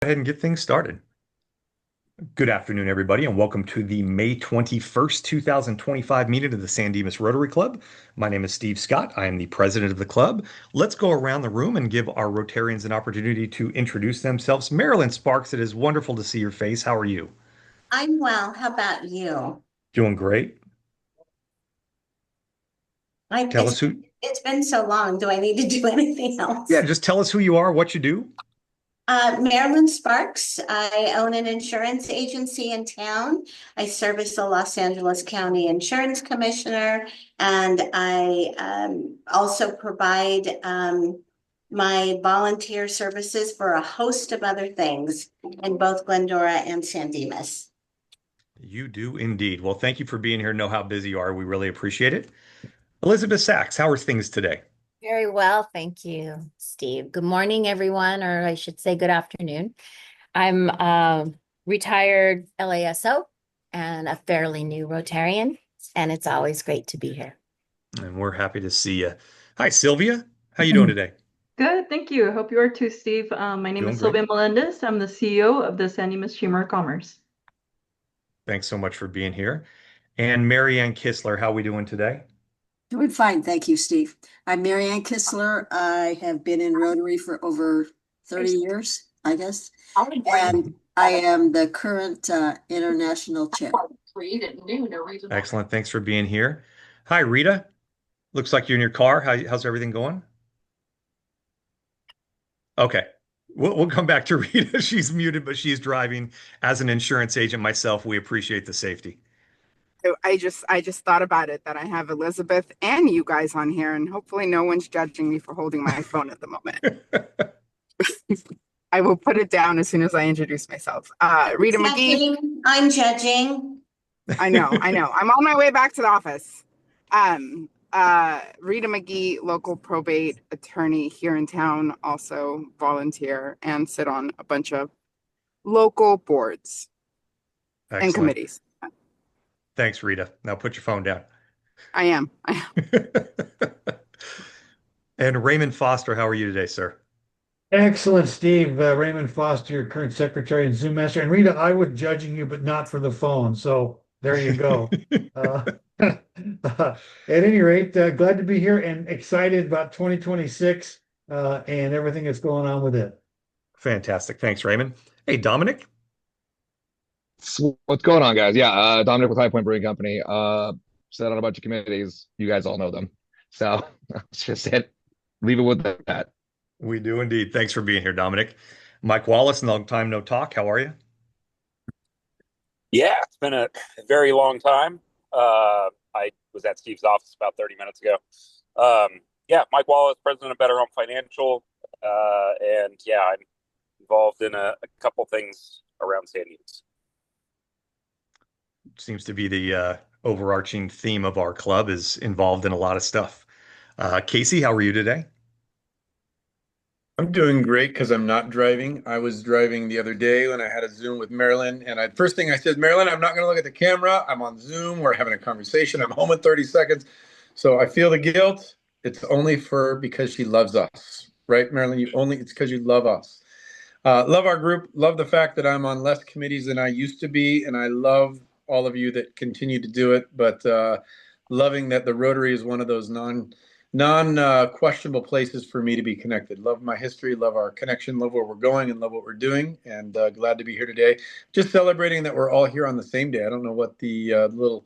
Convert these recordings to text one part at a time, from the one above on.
ahead and get things started. Good afternoon, everybody, and welcome to the May 21st, 2025 meeting of the San Dimas Rotary Club. My name is Steve Scott. I am the president of the club. Let's go around the room and give our Rotarians an opportunity to introduce themselves. Marilyn Sparks, it is wonderful to see your face. How are you? I'm well. How about you? Doing great. I, Tell it's us who, it's been so long. Do I need to do anything else? yeah, just tell us who you are, what you do. Marilyn Sparks. I own an insurance agency in town. I serve as the Los Angeles County Insurance Commissioner, and I also provide my volunteer services for a host of other things in both Glendora and San Dimas. You do indeed. Well, thank you for being here. Know how busy you are. We really appreciate it. Elizabeth Sachs, how are things today? Very well, thank you, Steve. Good morning, everyone, or I should say good afternoon. I'm a retired LASO and a fairly new Rotarian, and it's always great to be here. And we're happy to see you. Hi, Sylvia. How you doing today? Good, thank you. I hope you are too, Steve. My name Doing is great. Sylvia Melendez. I'm the CEO of the San Dimas Chamber of Commerce. Thanks so much for beann here. And Mary Ann Kistler, how we doing today? Doing fine, thank you, Steve. I'm Mary Ann Kistler. I have been in Rotary for over 30 years, I guess. And I am the current international chair. Excellent. Thanks for being here. Hi, Rita. Looks like you're in your car. How's everything going? Okay. We'll come back to Rita. She's muted, but she's driving. As an insurance agent myself, we appreciate the safety. So I just thought about it that I have Elizabeth and you guys on here, and hopefully no one's judging me for holding my phone at the moment. I will put it down as soon as I introduce myself. Rita McGee. I'm judging. I know. I'm on my way back to the office. Rita McGee, local probate attorney here in town, also volunteer and sit on a bunch of local boards and Excellent. committees. Thanks, Rita. Now put your phone down. I am. And Raymond Foster, how are you today, sir? Excellent, Steve. Raymond Foster, your current secretary and Zoom master. And Rita, I was judging you, but not for the phone. So there you go. At any rate, glad to be here and excited about 2026 and everything that's going on with it. Fantastic. Thanks, Raymond. Hey, Dominic. What's going on, guys? Yeah, Dominic with High Point Brewing Company. Sat on a bunch of committees. You guys all know them. So that's just it. Leave it with that. We do indeed. Thanks for being here, Dominic. Mike Wallace, long time no talk. How are you? Yeah, it's been a very long time. I was at Steve's office about 30 minutes ago. Yeah, Mike Wallace, president of Better Home Financial. And yeah, I'm involved in a couple things around San Dimas. Seems to be the overarching theme of our club is involved in a lot of stuff. Casey, how are you today? I'm doing great because I'm not driving. I was driving the other day when I had a Zoom with Marilyn, and first thing I said, Marilyn, I'm not going to look at the camera. I'm on Zoom. We're having a conversation. I'm home in 30 seconds. So I feel the guilt. It's only because she loves us, right, Marilyn? It's because you love us. Love our group. Love the fact that I'm on less committees than I used to be, and I love all of you that continue to do it. But loving that the Rotary is one of those non-questionable places for me to be connected. Love my history, love our connection, love where we're going, and love what we're doing. And glad to be here today. Just celebrating that we're all here on the same day. I don't know what the little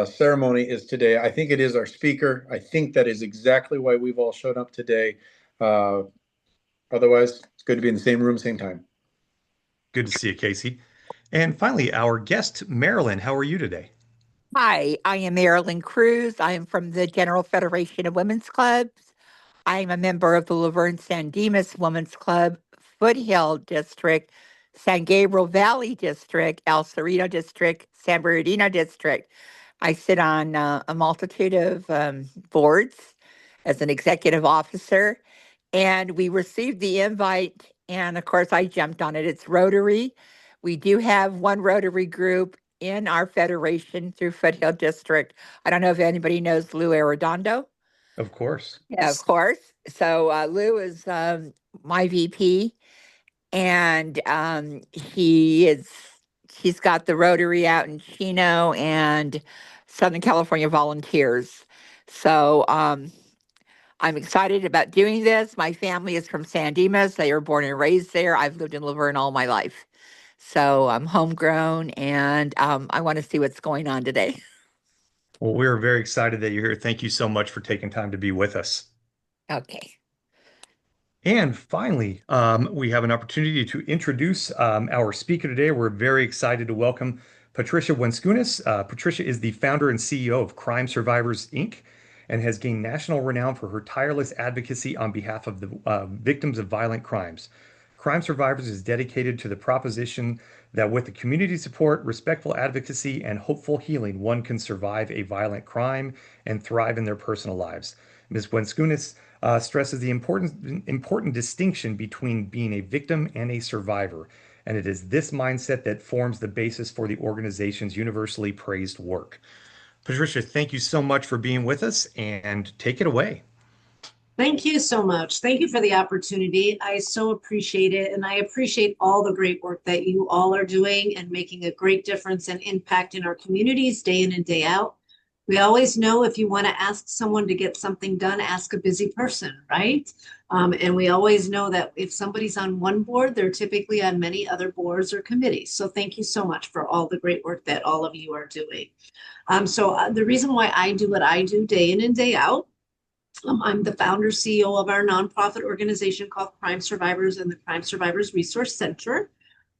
ceremony is today. I think it is our speaker. I think that is exactly why we've all shown up today. Otherwise, it's good to be in the same room, same time. Good to see you, Casey. And finally, our guest, Marilyn. How are you today? Hi, I am Marilyn Cruz. I am from the General Federation of Women's Clubs. I am a member of the Laverne San Dimas Women's Club, Foothill District, San Gabriel Valley District, El Cerrito District, San Bernardino District. I sit on a multitude of boards as an executive officer, and we received the invite, and of course, I jumped on it. It's Rotary. We do have one Rotary group in our federation through Foothill District. I don't know if anybody knows Lou Arredondo. Of course. Yes. Of course. So Lou is my VP, and he's got the Rotary out in Chino and Southern California Volunteers. So I'm excited about doing this. My family is from San Dimas. They were born and raised there. I've lived in Laverne all my life. So I'm homegrown, and I want to see what's going on today. Well, we're very excited that you're here. Thank you so much for taking time to be with us. Okay. And finally, we have an opportunity to introduce our speaker today. We're very excited to welcome Patricia Wenskunas. Patricia is the founder and CEO of Crime Survivors, Inc., and has gained national renown for her tireless advocacy on behalf of the victims of violent crimes. Crime Survivors is dedicated to the proposition that with the community support, respectful advocacy, and hopeful healing, one can survive a violent crime and thrive in their personal lives. Ms. Wenskunas stresses the important distinction between being a victim and a survivor. And it is this mindset that forms the basis for the organization's universally praised work. Patricia, thank you so much for being with us, and take it away. Thank you so much. Thank you for the opportunity. I so appreciate it. And I appreciate all the great work that you all are doing and making a great difference and impact in our communities day in and day out. We always know if you want to ask someone to get something done, ask a busy person, right? And we always know that if somebody's on one board, they're typically on many other boards or committees. So thank you so much for all the great work that all of you are doing. The reason why I do what I do day in and day out, I'm the founder CEO of our nonprofit organization called Crime Survivors and the Crime Survivors Resource Center.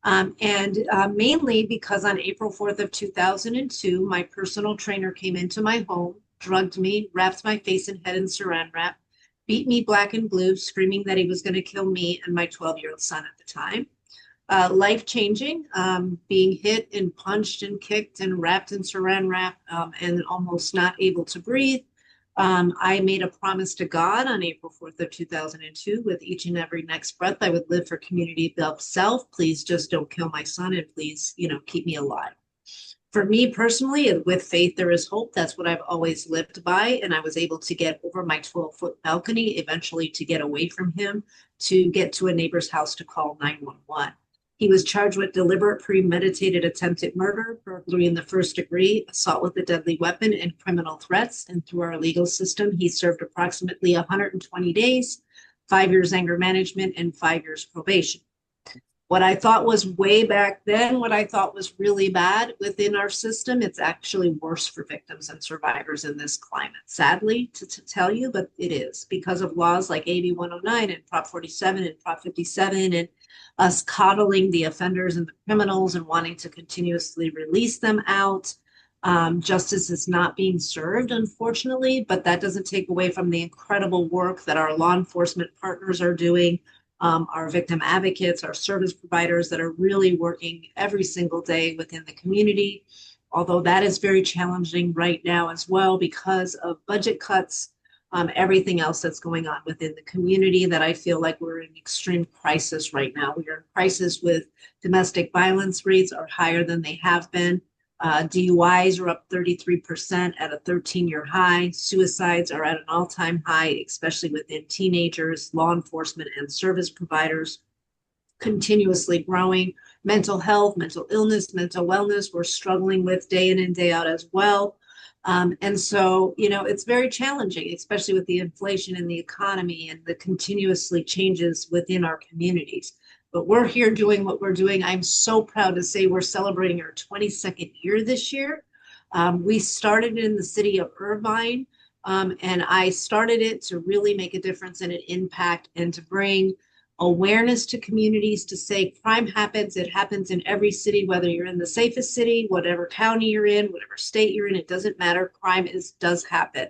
Mainly because on April 4th of 2002, my personal trainer came into my home, drugged me, wrapped my face and head in saran wrap, beat me black and blue, screaming that he was going to kill me and my 12-year-old son at the time. Life-changing, being hit and punched and kicked and wrapped in saran wrap and almost not able to breathe. I made a promise to God on April 4th of 2002 with each and every next breath I would live for community above self. Please just don't kill my son, and please, keep me alive. For me personally, with faith, there is hope. That's what I've always lived by. And I was able to get over my 12-foot balcony, eventually to get away from him, to get to a neighbor's house to call 911. He was charged with deliberate premeditated attempted murder, burglary in the first degree, assault with a deadly weapon, and criminal threats. And through our legal system, he served approximately 120 days, 5 years anger management, and 5 years probation. What I thought was way back then, what I thought was really bad within our system, it's actually worse for victims and survivors in this climate. Sadly, to tell you, but it is because of laws like AB 109 and Prop 47 and Prop 57 and us coddling the offenders and the criminals and wanting to continuously release them out. Justice is not being served, unfortunately, but that doesn't take away from the incredible work that our law enforcement partners are doing. Our victim advocates, our service providers that are really working every single day within the community, although that is very challenging right now as well because of budget cuts, everything else that's going on within the community that I feel like we're in extreme crisis right now. We are in crisis with domestic violence rates are higher than they have been. DUIs are up 33% at a 13-year high. Suicides are at an all-time high, especially within teenagers, law enforcement, and service providers, continuously growing. Mental health, mental illness, mental wellness, we're struggling with day in and day out as well. It's very challenging, especially with the inflation in the economy and the continuously changes within our communities. But we're here doing what we're doing. I'm so proud to say we're celebrating our 22nd year this year. We started in the city of Irvine, and I started it to really make a difference and an impact and to bring awareness to communities to say crime happens. It happens in every city, whether you're in the safest city, whatever county you're in, whatever state you're in, it doesn't matter. Crime does happen.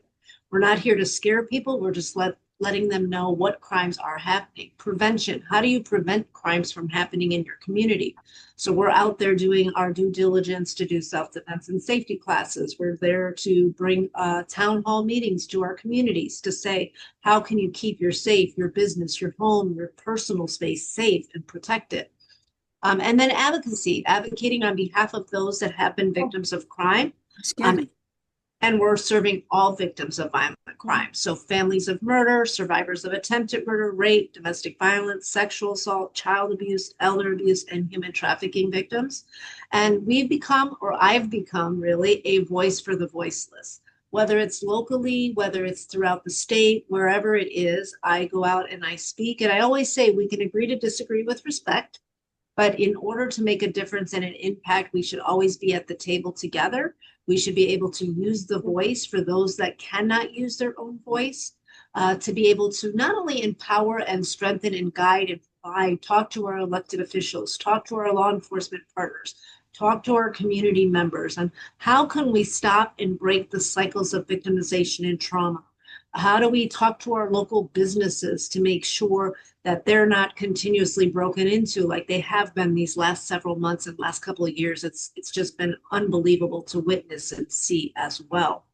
We're not here to scare people. We're just letting them know what crimes are happening. Prevention. How do you prevent crimes from happening in your community? So we're out there doing our due diligence to do self-defense and safety classes. We're there to bring town hall meetings to our communities to say, how can you keep your safe, your business, your home, your personal space safe and protected? And then advocacy, advocating on behalf of those that have been victims of crime. And we're serving all victims of violent crime. So families of murder, survivors of attempted murder, rape, domestic violence, sexual assault, child abuse, elder abuse, and human trafficking victims. And we've become, or I've become really, a voice for the voiceless. Whether it's locally, whether it's throughout the state, wherever it is, I go out and I speak. And I always say we can agree to disagree with respect. But in order to make a difference and an impact, we should always be at the table together. We should be able to use the voice for those that cannot use their own voice, to be able to not only empower and strengthen and guide and provide, talk to our elected officials, talk to our law enforcement partners, talk to our community members, and how can we stop and break the cycles of victimization and trauma? How do we talk to our local businesses to make sure that they're not continuously broken into like they have been these last several months and last couple of years? It's just been unbelievable to witness and see as well.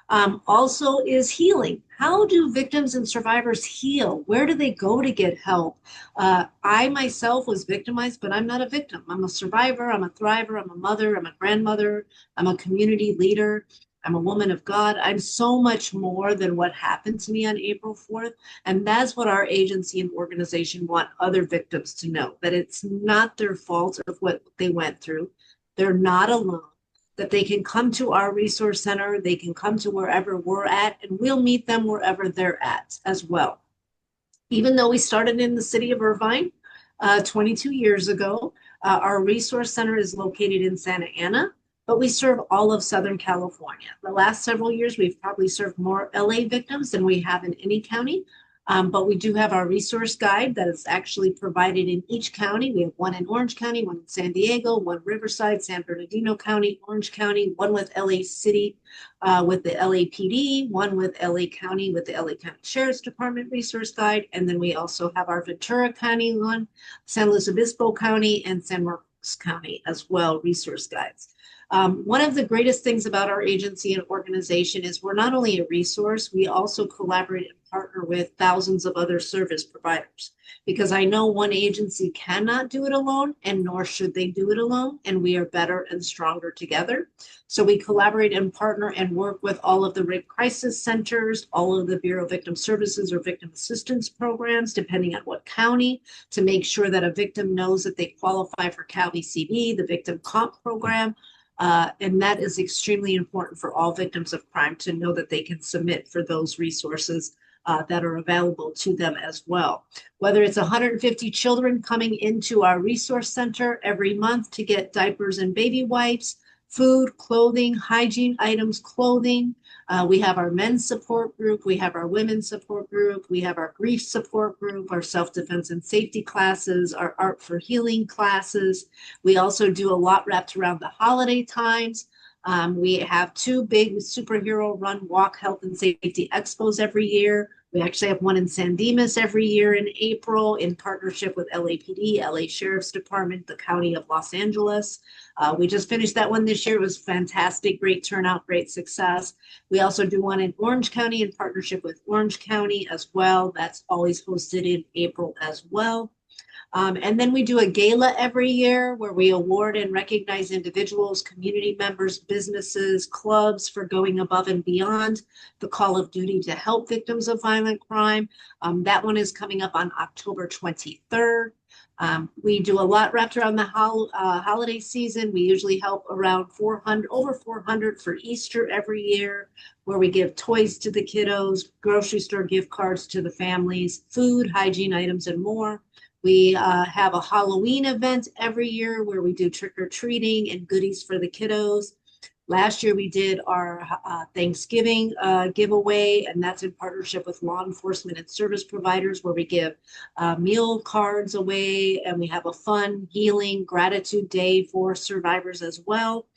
Also is healing. How do victims and survivors heal? Where do they go to get help? I myself was victimized, but I'm not a victim. I'm a survivor. I'm a thriver. I'm a mother. I'm a grandmother. I'm a community leader. I'm a woman of God. I'm so much more than what happened to me on April 4th. And that's what our agency and organization want other victims to know, that it's not their fault of what they went through. They're not alone, that they can come to our resource center. They can come to wherever we're at, and we'll meet them wherever they're at as well. Even though we started in the city of Irvine 22 years ago, our resource center is located in Santa Ana, but we serve all of Southern California. The last several years, we've probably served more LA victims than we have in any county. But we do have our resource guide that is actually provided in each county. We have one in Orange County, one in San Diego, one Riverside, San Bernardino County, Orange County, one with LA City with the LAPD, one with LA County with the LA County Sheriff's Department resource guide. And then we also have our Ventura County one, San Luis Obispo County, and San Marcos County as well, resource guides. One of the greatest things about our agency and organization is we're not only a resource, we also collaborate and partner with thousands of other service providers. Because I know one agency cannot do it alone, and nor should they do it alone, and we are better and stronger together. So we collaborate and partner and work with all of the rape crisis centers, all of the Bureau of Victim Services or victim assistance programs, depending on what county, to make sure that a victim knows that they qualify for CalVCB, the Victim Comp Program. And that is extremely important for all victims of crime to know that they can submit for those resources that are available to them as well. Whether it's 150 children coming into our resource center every month to get diapers and baby wipes, food, clothing, hygiene items, clothing. We have our men's support group. We have our women's support group. We have our grief support group, our self-defense and safety classes, our art for healing classes. We also do a lot wrapped around the holiday times. We have two big superhero run walk health and safety expos every year. We actually have one in San Dimas every year in April in partnership with LAPD, LA Sheriff's Department, the County of Los Angeles. We just finished that one this year. It was fantastic, great turnout, great success. We also do one in Orange County in partnership with Orange County as well. That's always hosted in April as well. And then we do a gala every year where we award and recognize individuals, community members, businesses, clubs for going above and beyond the call of duty to help victims of violent crime. That one is coming up on October 23rd. We do a lot wrapped around the holiday season. We usually help around over 400 for Easter every year, where we give toys to the kiddos, grocery store gift cards to the families, food, hygiene items, and more. We have a Halloween event every year where we do trick-or-treating and goodies for the kiddos. Last year, we did our Thanksgiving giveaway, and that's in partnership with law enforcement and service providers, where we give meal cards away, and we have a fun healing gratitude day for survivors as well.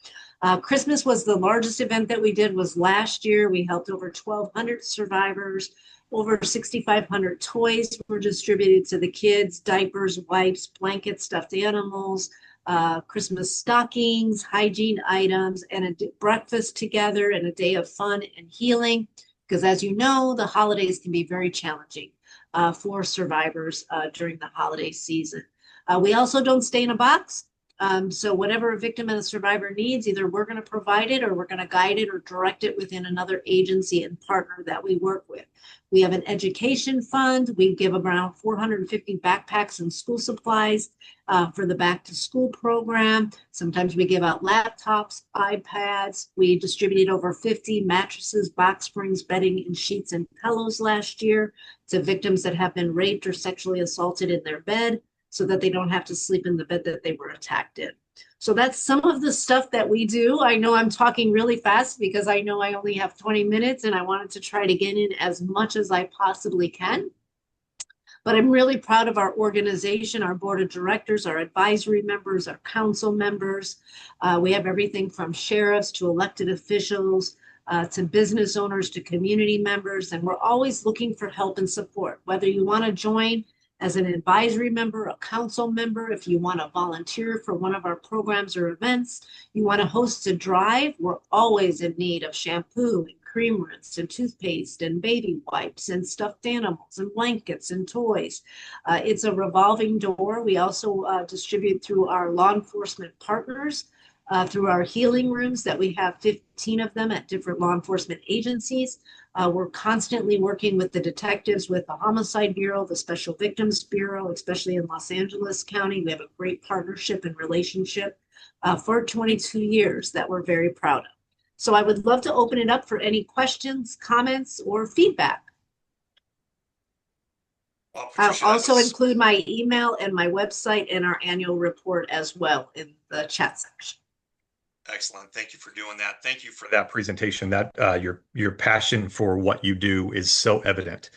Christmas was the largest event that we did was last year. We helped over 1,200 survivors. Over 6,500 toys were distributed to the kids, diapers, wipes, blankets, stuffed animals, Christmas stockings, hygiene items, and a breakfast together and a day of fun and healing. Because as you know, the holidays can be very challenging for survivors during the holiday season. We also don't stay in a box. So whatever a victim and a survivor needs, either we're going to provide it or we're going to guide it or direct it within another agency and partner that we work with. We have an education fund. We give around 450 backpacks and school supplies for the back to school program. Sometimes we give out laptops, iPads. We distributed over 50 mattresses, box springs, bedding, and sheets and pillows last year to victims that have been raped or sexually assaulted in their bed, so that they don't have to sleep in the bed that they were attacked in. So that's some of the stuff that we do. I know I'm talking really fast because I know I only have 20 minutes and I wanted to try to get in as much as I possibly can. But I'm really proud of our organization, our board of directors, our advisory members, our council members. We have everything from sheriffs to elected officials, to business owners, to community members, and we're always looking for help and support. Whether you want to join as an advisory member, a council member, if you want to volunteer for one of our programs or events, you want to host a drive, we're always in need of shampoo and cream rinse and toothpaste and baby wipes and stuffed animals and blankets and toys. It's a revolving door. We also distribute through our law enforcement partners, through our healing rooms that we have 15 of them at different law enforcement agencies. We're constantly working with the detectives, with the Homicide Bureau, the Special Victims Bureau, especially in Los Angeles County. We have a great partnership and relationship for 22 years that we're very proud of. So I would love to open it up for any questions, comments, or feedback. I'll also include my email and my website and our annual report as well in the chat section. Excellent. Thank you for doing that. Thank you for that presentation. That your passion for what you do is so evident.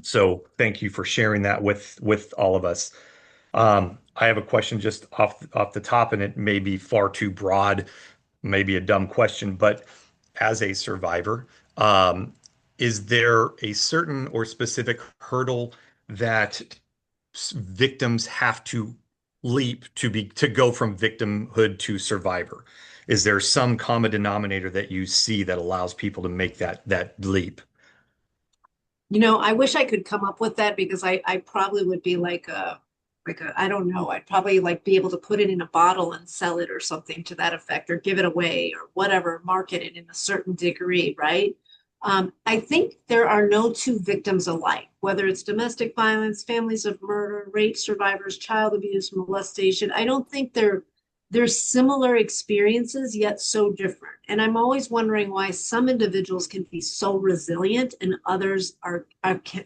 So thank you for sharing that with all of us. I have a question just off the top, and it may be far too broad, maybe a dumb question, but as a survivor, is there a certain or specific hurdle that victims have to leap to go from victimhood to survivor? Is there some common denominator that you see that allows people to make that leap? You know, I wish I could come up with that, because I probably would be like a, I don't know, I'd probably like be able to put it in a bottle and sell it or something to that effect, or give it away or whatever, market it in a certain degree, right? I think there are no two victims alike, whether it's domestic violence, families of murder, rape survivors, child abuse, molestation. I don't think they're similar experiences, yet so different. And I'm always wondering why some individuals can be so resilient and others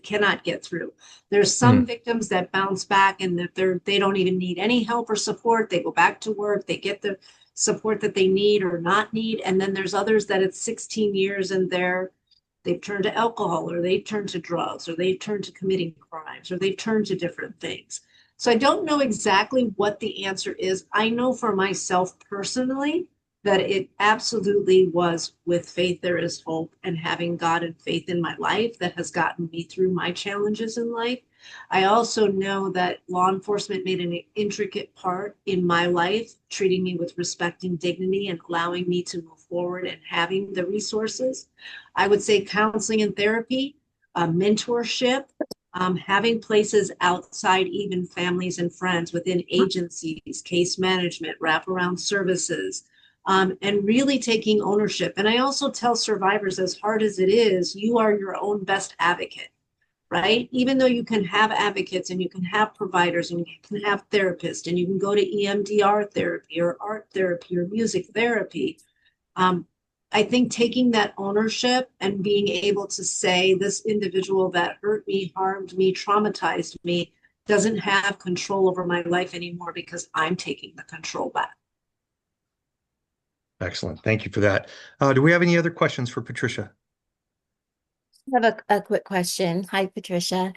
cannot get through. There's some victims that bounce back and that they don't even need any help or support. They go back to work, they get the support that they need or not need. And then there's others that it's 16 years and they've turned to alcohol, or they've turned to drugs, or they've turned to committing crimes, or they've turned to different things. So I don't know exactly what the answer is. I know for myself personally that it absolutely was with faith there is hope, and having God and faith in my life that has gotten me through my challenges in life. I also know that law enforcement made an intricate part in my life, treating me with respect and dignity and allowing me to move forward and having the resources. I would say counseling and therapy, mentorship, having places outside even families and friends within agencies, case management, wraparound services, and really taking ownership. And I also tell survivors, as hard as it is, you are your own best advocate, right? Even though you can have advocates and you can have providers and you can have therapists and you can go to EMDR therapy or art therapy or music therapy, I think taking that ownership and being able to say, this individual that hurt me, harmed me, traumatized me, doesn't have control over my life anymore because I'm taking the control back. Excellent. Thank you for that. Do we have any other questions for Patricia? I have a quick question. Hi, Patricia.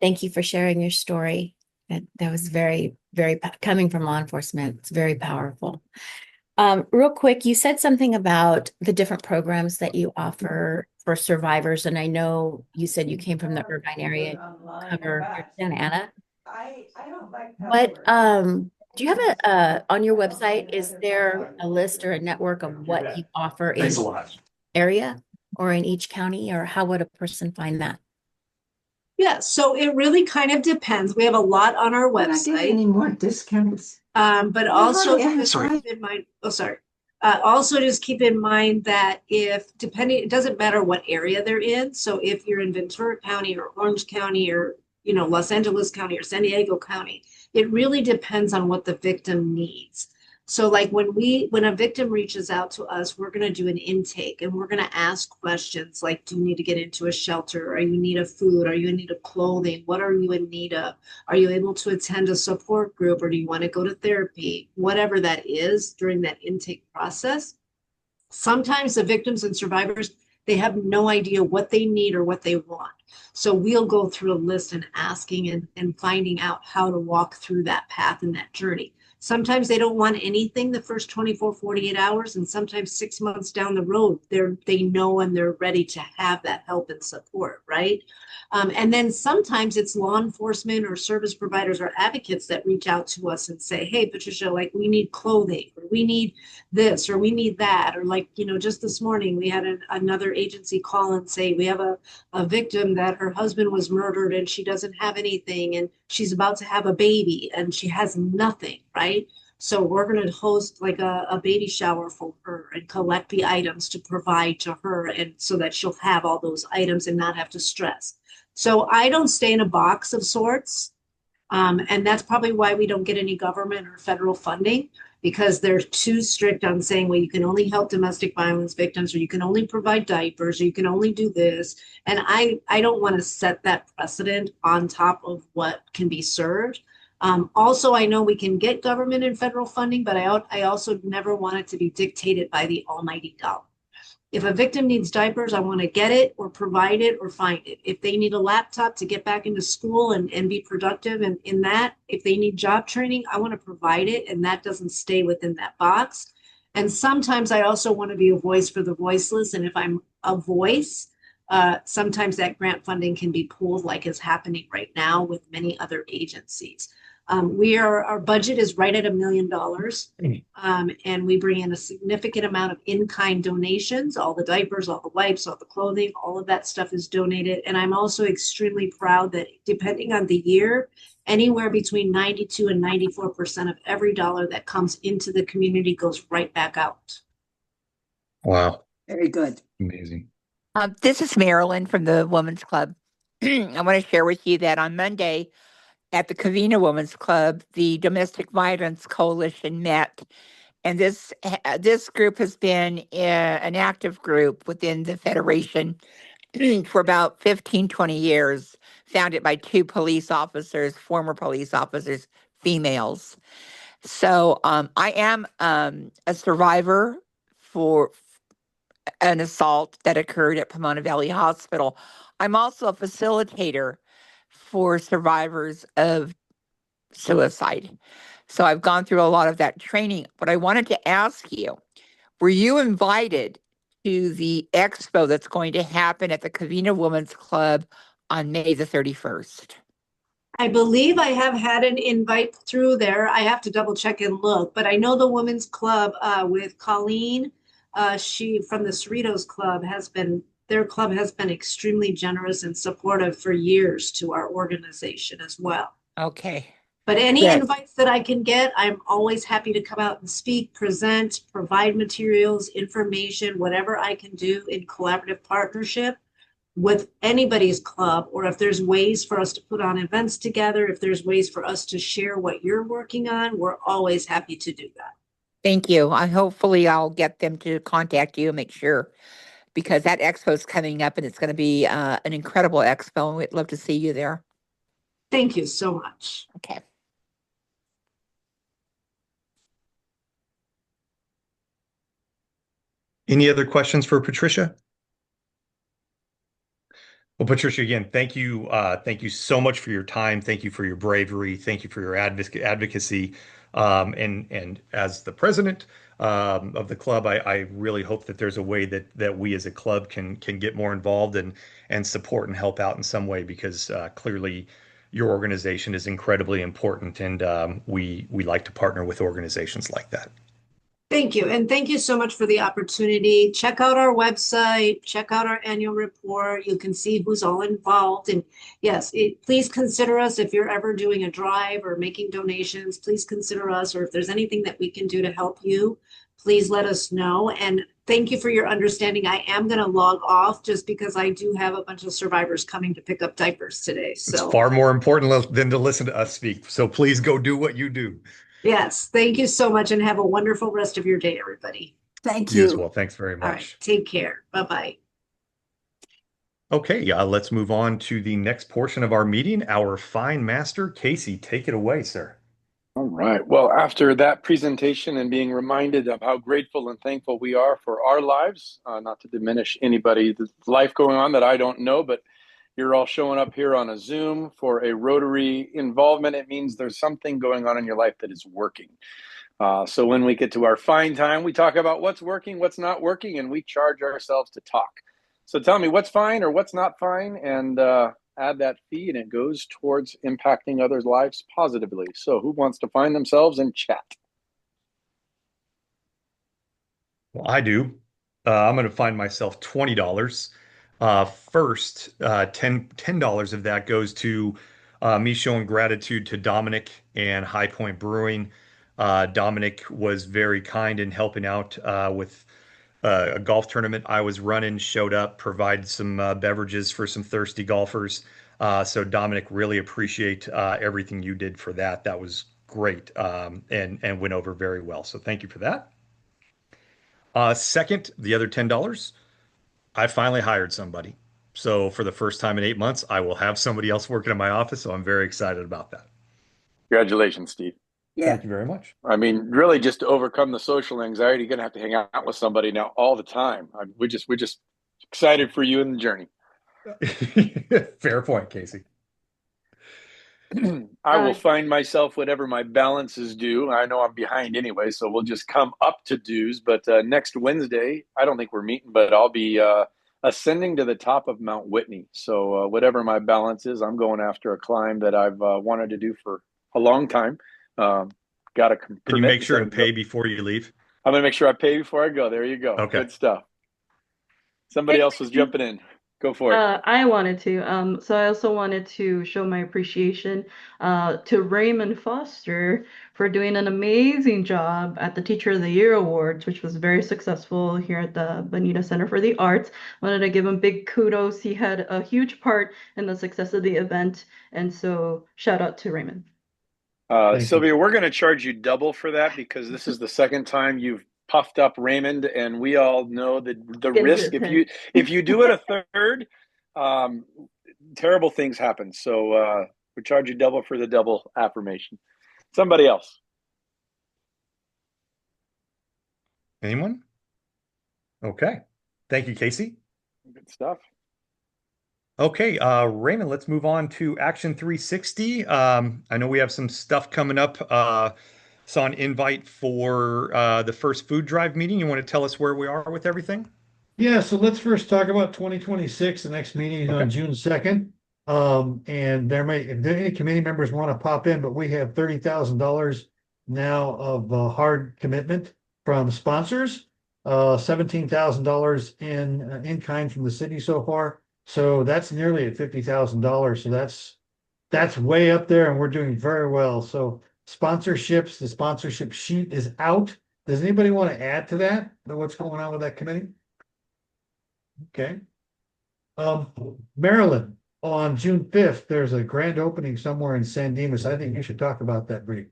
Thank you for sharing your story. That was very, very, coming from law enforcement, it's very powerful. Real quick, you said something about the different programs that you offer for survivors, and I know you said you came from the Irvine area, cover Santa Ana. What do you have on your website? Is there a list or a network of what you offer in each area or in each county, or how would a person find that? Yeah, so it really kind of depends. We have a lot on our We're not getting any website. more discounts. But also hardly ever just Sorry. keep in mind, oh, sorry. Also just keep in mind that if depending, it doesn't matter what area they're in. So if you're in Ventura County or Orange County or, Los Angeles County or San Diego County, it really depends on what the victim needs. So like when a victim reaches out to us, we're going to do an intake and we're going to ask questions like, do you need to get into a shelter? Are you in need of food? Are you in need of clothing? What are you in need of? Are you able to attend a support group or do you want to go to therapy? Whatever that is during that intake process. Sometimes the victims and survivors, they have no idea what they need or what they want. So we'll go through a list and asking and finding out how to walk through that path and that journey. Sometimes they don't want anything the first 24, 48 hours. And sometimes 6 months down the road, they know and they're ready to have that help and support, right? And then sometimes it's law enforcement or service providers or advocates that reach out to us and say, hey, Patricia, like we need clothing or we need this or we need that. Or like, just this morning we had another agency call and say, we have a victim that her husband was murdered and she doesn't have anything and she's about to have a baby and she has nothing, right? So we're going to host like a baby shower for her and collect the items to provide to her and so that she'll have all those items and not have to stress. So I don't stay in a box of sorts. And that's probably why we don't get any government or federal funding because they're too strict on saying, well, you can only help domestic violence victims or you can only provide diapers or you can only do this. And I don't want to set that precedent on top of what can be served. Also, I know we can get government and federal funding, but I also never want it to be dictated by the almighty dollar. If a victim needs diapers, I want to get it or provide it or find it. If they need a laptop to get back into school and be productive and in that, if they need job training, I want to provide it and that doesn't stay within that box. And sometimes I also want to be a voice for the voiceless. And if I'm a voice, sometimes that grant funding can be pulled like is happening right now with many other agencies. Our budget is right at $1 million. And we bring in a significant amount of in-kind donations, all the diapers, all the wipes, all the clothing, all of that stuff is donated. And I'm also extremely proud that depending on the year, anywhere between 92 and 94% of every dollar that comes into the community goes right back out. Wow. Very good. Amazing. This is Marilyn from the Women's Club. I want to share with you that on Monday at the Covina Women's Club, the Domestic Violence Coalition met, and this group has been an active group within the Federation for about 15, 20 years, founded by two police officers, former police officers, females. So I am a survivor for an assault that occurred at Pomona Valley Hospital. I'm also a facilitator for survivors of suicide. So I've gone through a lot of that training. But I wanted to ask you, were you invited to the expo that's going to happen at the Covina Women's Club on May the 31st? I believe I have had an invite through there. I have to double check and look, but I know the Women's Club with Colleen, she from the Cerritos Club their club has been extremely generous and supportive for years to our organization as well. Okay. But any Good. invites that I can get, I'm always happy to come out and speak, present, provide materials, information, whatever I can do in collaborative partnership with anybody's club, or if there's ways for us to put on events together, if there's ways for us to share what you're working on, we're always happy to do that. Thank you. Hopefully I'll get them to contact you and make sure, because that expo is coming up and it's going to be an incredible expo, and we'd love to see you there. Thank you so much. Okay. Any other questions for Patricia? Well, Patricia, again, thank you. Thank you so much for your time. Thank you for your bravery. Thank you for your advocacy. And as the president of the club, I really hope that there's a way that we as a club can get more involved and support and help out in some way, because clearly your organization is incredibly important, and we like to partner with organizations like that. Thank you. And thank you so much for the opportunity. Check out our website, check out our annual report. You can see who's all involved. And yes, please consider us if you're ever doing a drive or making donations. Please consider us, or if there's anything that we can do to help you, please let us know. And thank you for your understanding. I am going to log off just because I do have a bunch of survivors coming to pick up diapers today. It's So far more important than to listen to us speak. So please go do what you do. yes, thank you so much and have a wonderful rest of your day, everybody. Thank You as you. well. Thanks very All right, much. take care. Bye-bye. Okay, let's move on to the next portion of our meeting. Our fine master, Casey, take it away, sir. All right. Well, after that presentation and being reminded of how grateful and thankful we are for our lives, not to diminish anybody's life going on that I don't know, but you're all showing up here on a Zoom for a Rotary involvement. It means there's something going on in your life that is working. So when we get to our fine time, we talk about what's working, what's not working, and we charge ourselves to talk. So tell me what's fine or what's not fine, and add that fee, and it goes towards impacting others' lives positively. So who wants to find themselves in chat? Well, I do. I'm going to find myself $20. First, $10 of that goes to me showing gratitude to Dominic and High Point Brewing. Dominic was very kind in helping out with a golf tournament I was running, showed up, provided some beverages for some thirsty golfers. So Dominic, really appreciate everything you did for that. That was great, and went over very well. So thank you for that. Second, the other $10, I finally hired somebody. So for the first time in 8 months, I will have somebody else working in my office. So I'm very excited about that. Congratulations, Steve. Yeah. Thank you very much. I mean, really, just to overcome the social anxiety, you're gonna have to hang out with somebody now all the time. We're just excited for you in the journey. Fair point, Casey. I will find myself whatever my balance is due. I know I'm behind anyway, so we'll just come up to dues. But next Wednesday, I don't think we're meeting, but I'll be ascending to the top of Mount Whitney. So whatever my balance is, I'm going after a climb that I've wanted to do for a long time. Got a Can you permit. make sure and pay before you leave? I'm gonna make sure I pay before I go. There you go. Okay. Good stuff. Somebody else was jumping in. Go for it. I wanted to. So I also wanted to show my appreciation to Raymond Foster for doing an amazing job at the Teacher of the Year Awards, which was very successful here at the Bonita Center for the Arts. Wanted to give him big kudos. He had a huge part in the success of the event, and so shout out to Raymond. Sylvia, we're going to charge you double for that because this is the second time you've puffed up Raymond, and we all know the risk if you do it a third, terrible things happen. So we charge you double for the double affirmation. Somebody else. Anyone? Okay. Thank you, Casey. Good stuff. Okay, Raymond, let's move on to Action 360. I know we have some stuff coming up. Saw an invite for the first food drive meeting. You want to tell us where we are with everything? Yeah, so let's first talk about 2026. The next meeting is on June 2nd. And there may, if any committee members want to pop in, but we have $30,000 now of hard commitment from sponsors, $17,000 in kind from the city so far. So that's nearly at $50,000. So that's way up there, and we're doing very well. So sponsorships, the sponsorship sheet is out. Does anybody want to add to that? Know what's going on with that committee? Okay. Maryland, on June 5th, there's a grand opening somewhere in San Dimas. I think you should talk about that, Bree.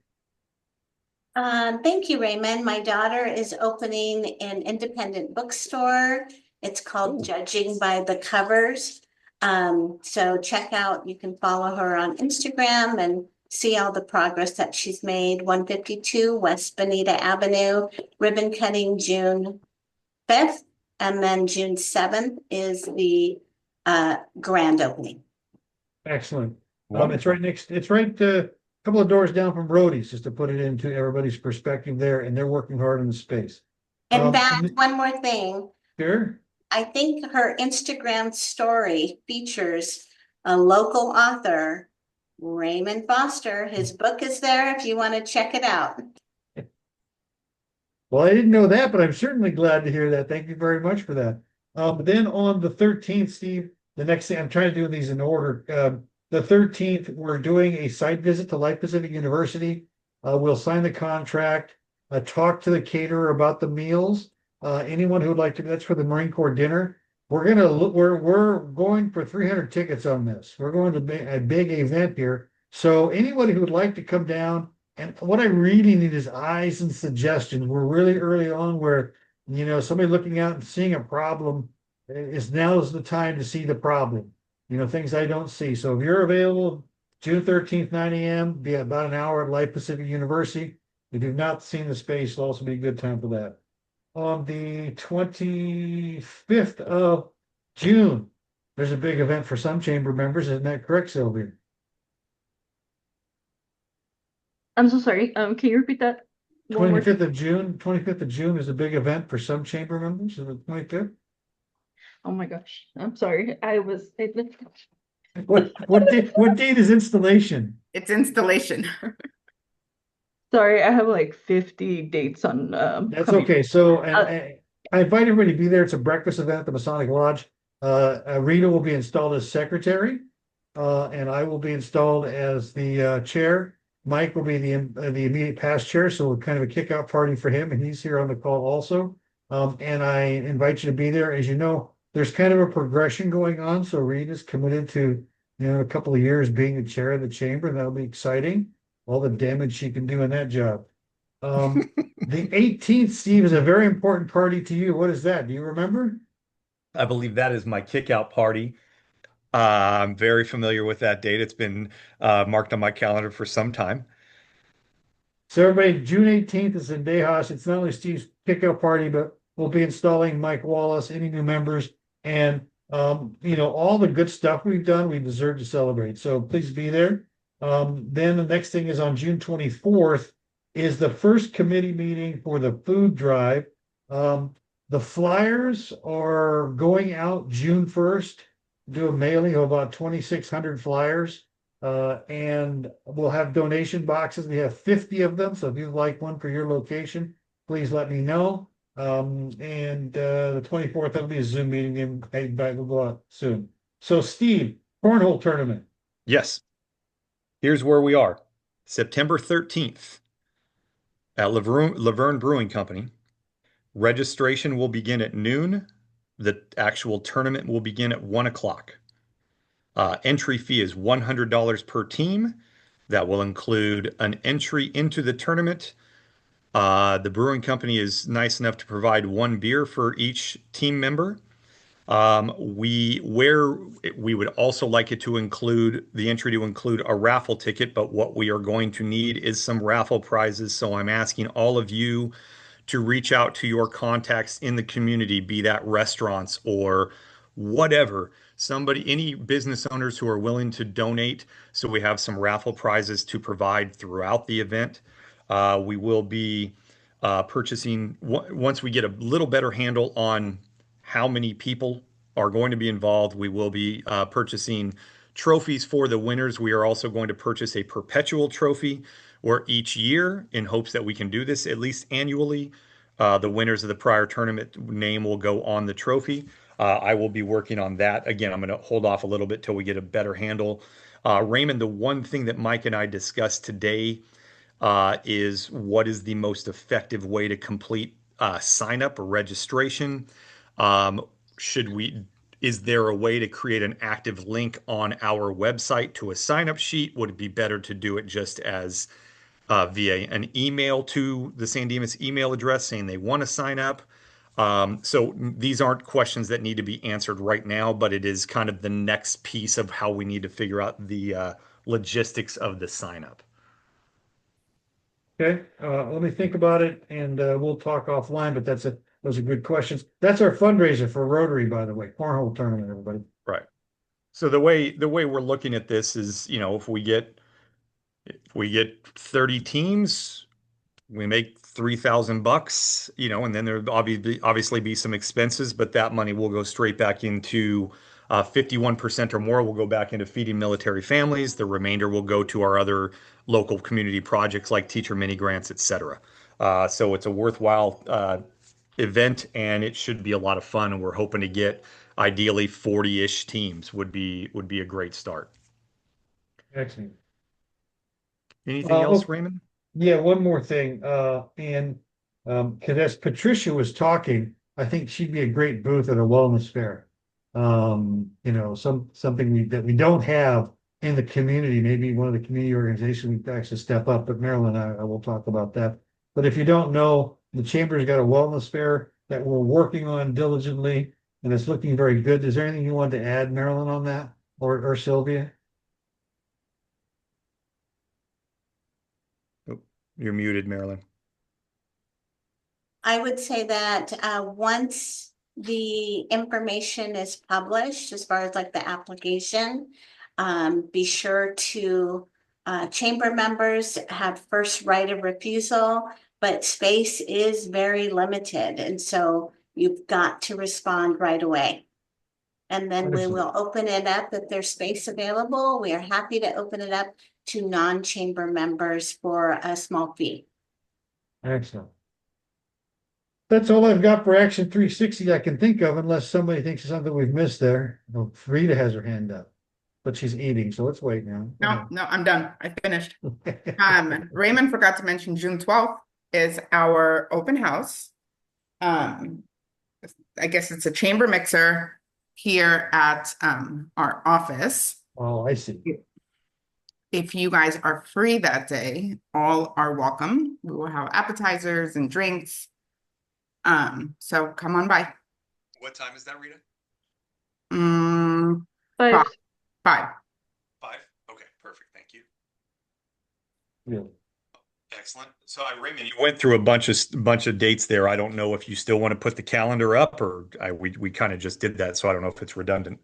Thank you, Raymond. My daughter is opening an independent bookstore. It's called Judging by the Covers. So check out, you can follow her on Instagram and see all the progress that she's made. 152 West Bonita Avenue, ribbon cutting June 5th. And then June 7th is the grand opening. Excellent. It's right a couple of doors down from Rody's, just to put it into everybody's perspective there, and they're working hard in the space. In fact, one more thing. Sure. I think her Instagram story features a local author, Raymond Foster. His book is there if you want to check it out. Well, I didn't know that, but I'm certainly glad to hear that. Thank you very much for that. Then on the 13th, Steve, the next thing I'm trying to do these in order. The 13th, we're doing a site visit to Life Pacific University. We'll sign the contract, talk to the caterer about the meals. Anyone who would like to, that's for the Marine Corps dinner. We're gonna look, we're going for 300 tickets on this. We're going to a big event here. So anybody who would like to come down, and what I really need is eyes and suggestions. We're really early on where, somebody looking out and seeing a problem is now's the time to see the problem. Things I don't see. So if you're available, June 13th, 9 a.m., be about an hour at Life Pacific University. If you've not seen the space, it'll also be a good time for that. On the 25th of June, there's a big event for some chamber members. Isn't that correct, Sylvia? I'm so sorry. Can you repeat that one more 25th time? of June, 25th of June is a big event for some chamber members. Is it 25th? Oh my gosh. I'm sorry. What date is installation? It's installation. Sorry, I have like 50 dates on That's coming. okay. So, Uh, I invite everybody to be there. It's a breakfast event at the Masonic Lodge. Rita will be installed as secretary, and I will be installed as the chair. Mike will be the immediate past chair, so kind of a kickout party for him, and he's here on the call also. And I invite you to be there. As you know, there's kind of a progression going on. So Rita's committed to, a couple of years being the chair of the chamber, and that'll be exciting. All the damage she can do in that job. The 18th, Steve, is a very important party to you. What is that? Do you remember? I believe that is my kickout party. I'm very familiar with that date. It's been marked on my calendar for some time. So everybody, June 18th is in Dejas. It's not only Steve's kickoff party, but we'll be installing Mike Wallace, any new members, and all the good stuff we've done, we deserve to celebrate. So please be there. Then the next thing is on June 24th is the first committee meeting for the food drive. The flyers are going out June 1st. Do a mailing of about 2,600 flyers. And we'll have donation boxes. We have 50 of them. So if you'd like one for your location, please let me know. And the 24th, that'll be a Zoom meeting and we'll go out soon. So Steve, cornhole tournament. Yes, here's where we are. September 13th at Laverne Brewing Company. Registration will begin at noon. The actual tournament will begin at 1 o'clock. Entry fee is $100 per team. That will include an entry into the tournament. The brewing company is nice enough to provide one beer for each team member. We would also like it to include the entry to include a raffle ticket, but what we are going to need is some raffle prizes. So I'm asking all of you to reach out to your contacts in the community, be that restaurants or whatever, any business owners who are willing to donate. So we have some raffle prizes to provide throughout the event. We will be purchasing, once we get a little better handle on how many people are going to be involved, we will be purchasing trophies for the winners. We are also going to purchase a perpetual trophy where each year, in hopes that we can do this at least annually, the winners of the prior tournament name will go on the trophy. I will be working on that. Again, I'm going to hold off a little bit till we get a better handle. Raymond, the one thing that Mike and I discussed today is what is the most effective way to complete sign up or registration? Um, should we, is there a way to create an active link on our website to a sign up sheet? Would it be better to do it just as via an email to the San Dimas email address saying they want to sign up? So these aren't questions that need to be answered right now, but it is kind of the next piece of how we need to figure out the logistics of the sign up. Okay, let me think about it and we'll talk offline, but those are good questions. That's our fundraiser for Rotary, by the way, cornhole tournament, everybody. Right. So the way we're looking at this is, if we get 30 teams, we make $3,000, and then there obviously be some expenses, but that money will go straight back into 51% or more will go back into feeding military families. The remainder will go to our other local community projects like teacher mini grants, et cetera. So it's a worthwhile event, and it should be a lot of fun. And we're hoping to get ideally 40-ish teams would be a great start. Excellent. Anything else, Oh, Raymond? yeah, one more thing. Because as Patricia was talking, I think she'd be a great booth at a wellness fair. Something that we don't have in the community. Maybe one of the community organizations we could actually step up. But Marilyn, I will talk about that. But if you don't know, the chamber's got a wellness fair that we're working on diligently, and it's looking very good. Is there anything you want to add, Marilyn, on that, or Sylvia? Oh, you're muted, Marilyn. I would say that once the information is published, as far as like the application, be sure to chamber members have first right of refusal, but space is very limited. And so you've got to respond right away. And then we will open it up if there's space available. We are happy to open it up to non-chamber members for a small fee. Excellent. That's all I've got for Action 360 I can think of, unless somebody thinks of something we've missed there. Oh, Frida has her hand up, but she's eating, so let's wait now. No, I'm done. I finished. Raymond forgot to mention June 12th is our open house. I guess it's a chamber mixer here at our office. Oh, I see. If you guys are free that day, all are welcome. We will have appetizers and drinks. So come on by. What time is that, Rita? Mm, 5. 5. 5? Okay, perfect. Thank you. Yeah. Excellent. So, Raymond, you went through a bunch of dates there. I don't know if you still want to put the calendar up, or we kind of just did that, so I don't know if it's redundant.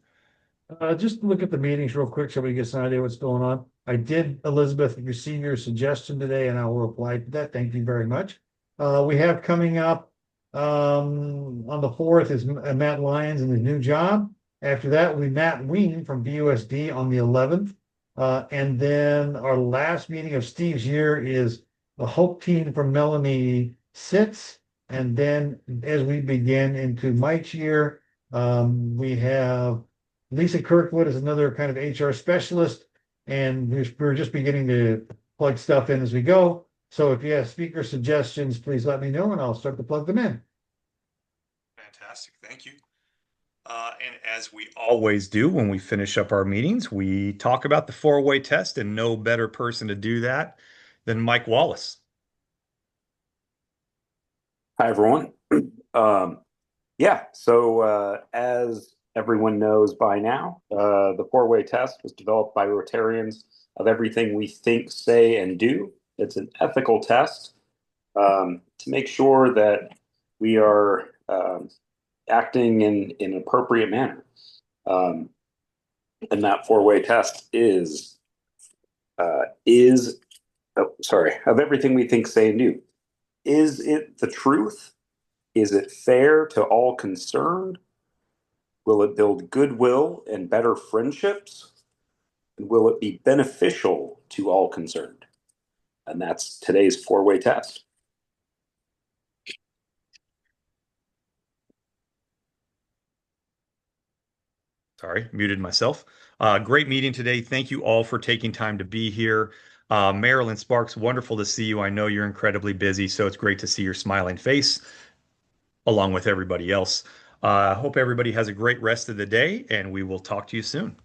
Just look at the meetings real quick so we get an idea what's going on. I did, Elizabeth, receive your suggestion today, and I will reply to that. Thank you very much. We have coming up on the 4th is Matt Lyons in his new job. After that will be Matt Ween from BUSD on the 11th. And then our last meeting of Steve's year is the Hope Team from Melanie Sitz. And then as we begin into Mike's year, we have Lisa Kirkwood is another kind of HR specialist, and we're just beginning to plug stuff in as we go. So if you have speaker suggestions, please let me know and I'll start to plug them in. Fantastic. Thank you. And as we always do when we finish up our meetings, we talk about the four-way test, and no better person to do that than Mike Wallace. Hi, everyone. So as everyone knows by now, the four-way test was developed by Rotarians of everything we think, say, and do. It's an ethical test to make sure that we are acting in an appropriate manner. And that four-way test is of everything we think, say, and do. Is it the truth? Is it fair to all concerned? Will it build goodwill and better friendships? And will it be beneficial to all concerned? And that's today's four-way test. Sorry, muted myself. Great meeting today. Thank you all for taking time to be here. Marilyn Sparks, wonderful to see you. I know you're incredibly busy, so it's great to see your smiling face along with everybody else. I hope everybody has a great rest of the day, and we will talk to you soon.